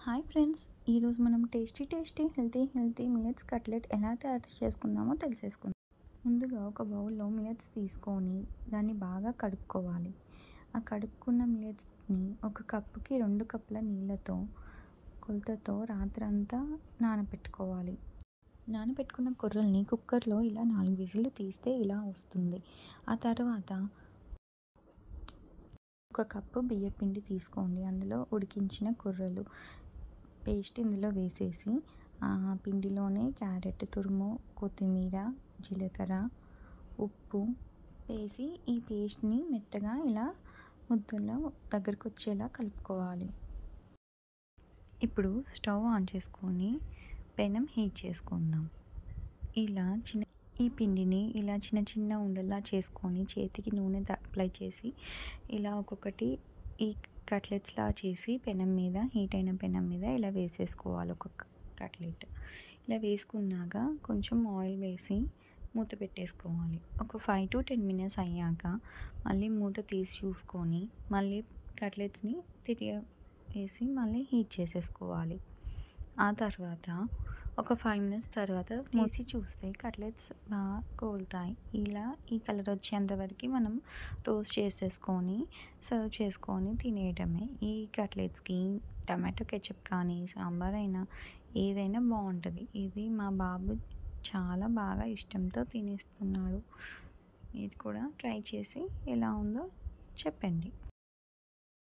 Hi friends, ఈరోజు మనం tasty healthy millets cutlet ఎలా తయారు చేసుకుందామో తెలిసేసుకుందాం. ముందుగా ఒక బౌల్లో మిల్లెట్స్ తీసుకొని దాన్ని బాగా కడుక్కోవాలి. ఆ కడుక్కున్న మిల్లెట్స్ని ఒక కప్పుకి 2 కప్పుల నీళ్ళతో కొలతతో రాత్రంతా నానబెట్టుకోవాలి. నానబెట్టుకున్న కొర్రల్ని కుక్కర్లో ఇలా 4 విజిల్లు తీస్తే ఇలా వస్తుంది. ఆ తర్వాత ఒక కప్పు బియ్యపిండి తీసుకోండి. అందులో ఉడికించిన కొర్రలు పేస్ట్ ఇందులో వేసేసి ఆ పిండిలోనే క్యారెట్ తురుము, కొత్తిమీర, జీలకర్ర, ఉప్పు వేసి ఈ పేస్ట్ని మెత్తగా ఇలా ముద్దలా దగ్గరకు వచ్చేలా కలుపుకోవాలి. ఇప్పుడు స్టవ్ ఆన్ చేసుకొని పెనం హీట్ చేసుకుందాం. ఇలా ఈ పిండిని ఇలా చిన్న చిన్న ఉండలా చేసుకొని చేతికి నూనె అప్లై చేసి ఇలా ఒక్కొక్కటి ఈ కట్లెట్స్లా చేసి హీట్ అయిన పెనం మీద ఇలా వేసేసుకోవాలి. ఒక్కొక్క కట్లెట్ ఇలా వేసుకున్నాక కొంచెం ఆయిల్ వేసి మూత పెట్టేసుకోవాలి. ఒక 5 to 10 minutes అయ్యాక మళ్ళీ మూత తీసి చూసుకొని మళ్ళీ కట్లెట్స్ని తిరిగి వేసి మళ్ళీ హీట్ చేసేసుకోవాలి. ఆ తర్వాత ఒక 5 minutes తర్వాత తీసి చూస్తే కట్లెట్స్ బాగా కోలుతాయి. ఇలా ఈ కలర్ వచ్చేంత వరకు మనం రోస్ట్ చేసేసుకొని సర్వ్ చేసుకొని తినేయడమే. ఈ కట్లెట్స్కి టమాటో కెచప్ కానీ సాంబార్ అయినా ఏదైనా బాగుంటుంది. ఇది మా బాబు చాలా బాగా ఇష్టంతో తినేస్తున్నాడు. మీరు కూడా ట్రై చేసి ఎలా ఉందో చెప్పండి.